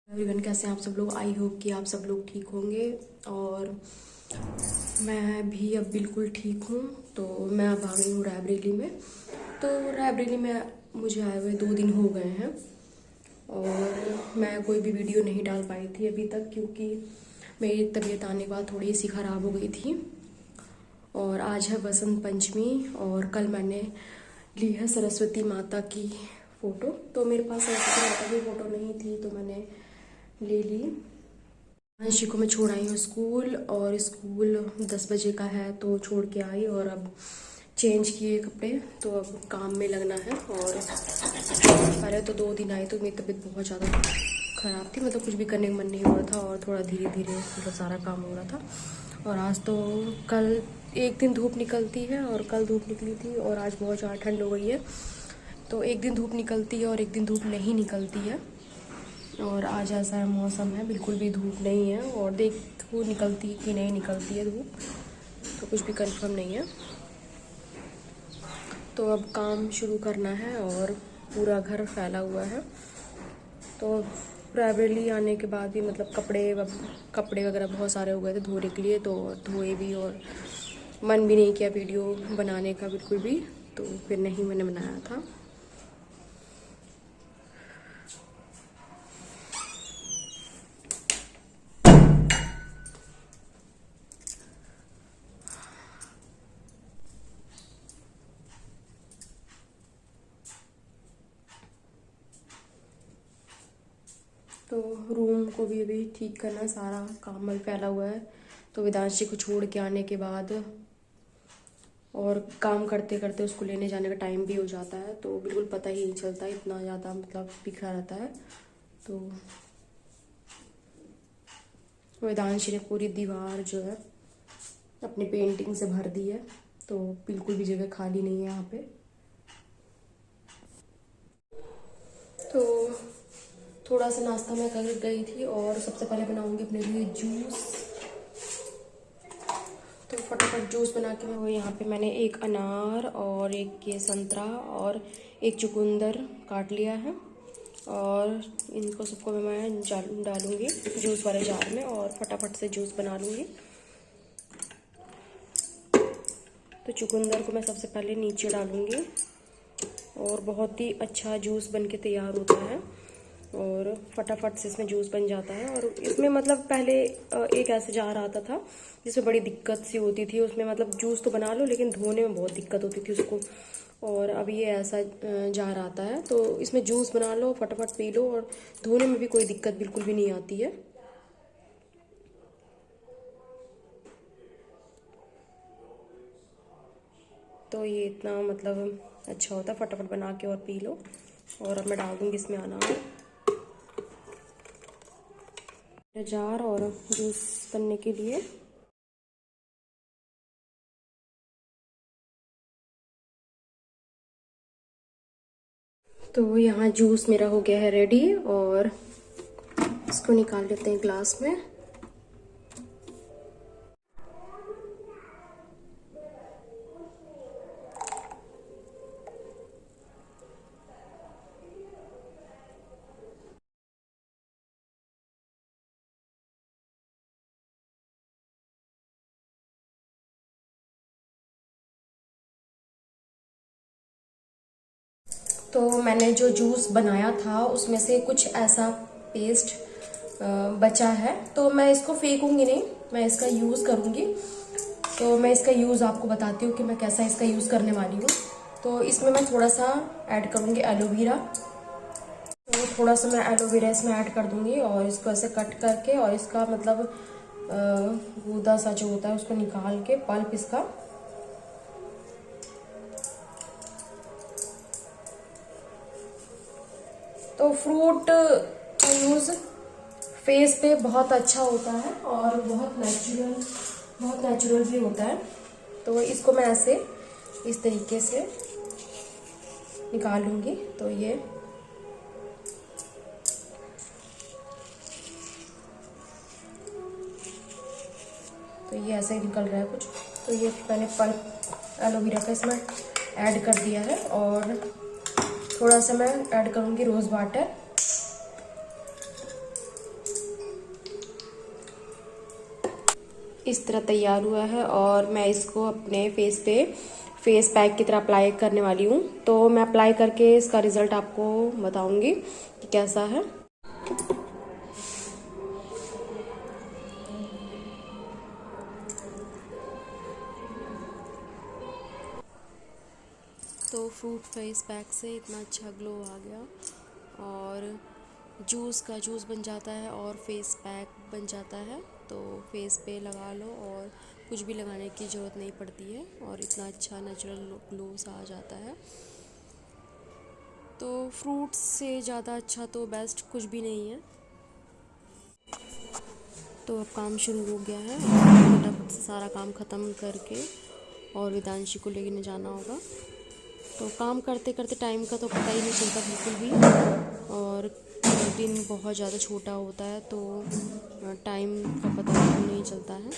Everyone, कैसे हैं आप सब लोग। आई होप कि आप सब लोग ठीक होंगे और मैं भी अब बिल्कुल ठीक हूँ। तो मैं अब आ गई हूँ रायबरेली में। तो रायबरेली में मुझे आए हुए 2 दिन हो गए हैं और मैं कोई भी वीडियो नहीं डाल पाई थी अभी तक, क्योंकि मेरी तबीयत आने के बाद थोड़ी सी ख़राब हो गई थी। और आज है बसंत पंचमी और कल मैंने ली है सरस्वती माता की फ़ोटो। तो मेरे पास सरस्वती माता की फ़ोटो नहीं थी तो मैंने ले ली। अंशी को मैं छोड़ आई हूँ स्कूल, और स्कूल 10 बजे का है तो छोड़ के आई और अब चेंज किए कपड़े, तो अब काम में लगना है। और पहले तो 2 दिन आई तो मेरी तबीयत बहुत ज़्यादा ख़राब थी, मतलब कुछ भी करने का मन नहीं हो रहा था और थोड़ा धीरे धीरे मतलब सारा काम हो रहा था। और आज तो कल एक दिन धूप निकलती है और कल धूप निकली थी और आज बहुत ज़्यादा ठंड हो गई है। तो एक दिन धूप निकलती है और एक दिन धूप नहीं निकलती है। और आज ऐसा है मौसम है, बिल्कुल भी धूप नहीं है। और देखो निकलती है कि नहीं निकलती है धूप, तो कुछ भी कंफर्म नहीं है। तो अब काम शुरू करना है और पूरा घर फैला हुआ है। तो प्राइवेटली आने के बाद भी मतलब कपड़े वगैरह बहुत सारे हो गए थे धोने के लिए, तो धोए भी और मन भी नहीं किया वीडियो बनाने का बिल्कुल भी, तो फिर नहीं मैंने बनाया था। तो रूम को भी अभी ठीक करना, सारा काम में फैला हुआ है। तो वेदांशी को छोड़ के आने के बाद और काम करते करते उसको लेने जाने का टाइम भी हो जाता है, तो बिल्कुल पता ही नहीं चलता, इतना ज़्यादा मतलब बिखरा रहता है। तो वेदांशी ने पूरी दीवार जो है अपनी पेंटिंग से भर दी है, तो बिल्कुल भी जगह खाली नहीं है यहाँ पे। तो थोड़ा सा नाश्ता मैं कर गई थी और सबसे पहले बनाऊंगी अपने लिए जूस। तो फटाफट जूस बना के मैं वो यहाँ पे मैंने एक अनार और एक ये संतरा और एक चुकंदर काट लिया है और इनको सबको मैं डालूंगी जूस वाले जार में और फटाफट से जूस बना लूँगी। तो चुकंदर को मैं सबसे पहले नीचे डालूँगी और बहुत ही अच्छा जूस बन के तैयार होता है और फटाफट से इसमें जूस बन जाता है। और इसमें मतलब पहले एक ऐसे जार आता था जिसमें बड़ी दिक्कत सी होती थी, उसमें मतलब जूस तो बना लो लेकिन धोने में बहुत दिक्कत होती थी उसको। और अब ये ऐसा जार आता है तो इसमें जूस बना लो, फटाफट पी लो और धोने में भी कोई दिक्कत बिल्कुल भी नहीं आती है। तो ये इतना मतलब अच्छा होता है, फटाफट बना के और पी लो। और अब मैं डाल दूँगी इसमें अनार जार और जूस बनने के लिए। तो यहाँ जूस मेरा हो गया है रेडी और इसको निकाल लेते हैं ग्लास में। तो मैंने जो जूस बनाया था उसमें से कुछ ऐसा पेस्ट बचा है, तो मैं इसको फेंकूंगी नहीं, मैं इसका यूज़ करूंगी। तो मैं इसका यूज़ आपको बताती हूँ कि मैं कैसा इसका यूज़ करने वाली हूँ। तो इसमें मैं थोड़ा सा ऐड करूँगी एलोवेरा। तो थोड़ा सा मैं एलोवेरा इसमें ऐड कर दूँगी और इसको ऐसे कट करके और इसका मतलब गूदा सा जो होता है उसको निकाल के पल्प इसका। तो फ्रूट का यूज़ फेस पे बहुत अच्छा होता है और बहुत नेचुरल भी होता है। तो इसको मैं ऐसे इस तरीके से निकाल लूँगी। तो ये ऐसे ही निकल रहा है कुछ। तो ये मैंने पल्प एलोवेरा का इसमें ऐड कर दिया है और थोड़ा सा मैं ऐड करूँगी रोज़ वाटर। इस तरह तैयार हुआ है और मैं इसको अपने फेस पे फेस पैक की तरह अप्लाई करने वाली हूँ। तो मैं अप्लाई करके इसका रिजल्ट आपको बताऊंगी कि कैसा है। तो फ्रूट फेस पैक से इतना अच्छा ग्लो आ गया और जूस का जूस बन जाता है और फेस पैक बन जाता है। तो फेस पे लगा लो और कुछ भी लगाने की ज़रूरत नहीं पड़ती है और इतना अच्छा नेचुरल ग्लो सा आ जाता है। तो फ्रूट्स से ज़्यादा अच्छा तो बेस्ट कुछ भी नहीं है। तो अब काम शुरू हो गया है, फटाफट से सारा काम ख़त्म करके और वेदांशी को लेके जाना होगा। तो काम करते करते टाइम का तो पता ही नहीं चलता बिल्कुल भी, और दिन बहुत ज़्यादा छोटा होता है तो टाइम का पता नहीं चलता है।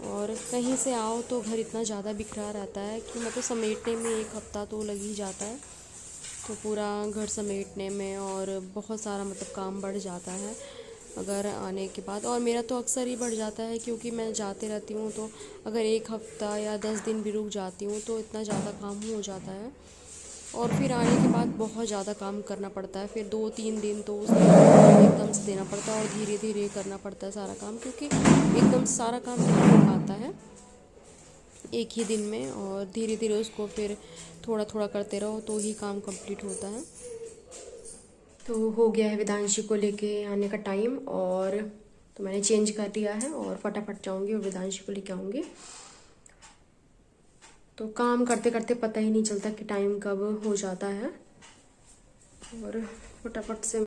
और कहीं से आओ तो घर इतना ज़्यादा बिखरा रहता है कि मतलब समेटने में एक हफ़्ता तो लग ही जाता है। तो पूरा घर समेटने में और बहुत सारा मतलब काम बढ़ जाता है अगर आने के बाद। और मेरा तो अक्सर ही बढ़ जाता है क्योंकि मैं जाते रहती हूँ, तो अगर एक हफ़्ता या 10 दिन भी रुक जाती हूँ तो इतना ज़्यादा काम हो जाता है। और फिर आने के बाद बहुत ज़्यादा काम करना पड़ता है, फिर 2-3 दिन तो उसमें एकदम से देना पड़ता है और धीरे धीरे करना पड़ता है सारा काम, क्योंकि एकदम सारा काम नहीं हो पाता है एक ही दिन में, और धीरे धीरे उसको फिर थोड़ा थोड़ा करते रहो तो ही काम कंप्लीट होता है। तो हो गया है वेदांशी को लेके आने का टाइम, और तो मैंने चेंज कर दिया है और फटाफट जाऊंगी और वेदांशी को लेके आऊँगी। तो काम करते करते पता ही नहीं चलता कि टाइम कब हो जाता है और फटाफट से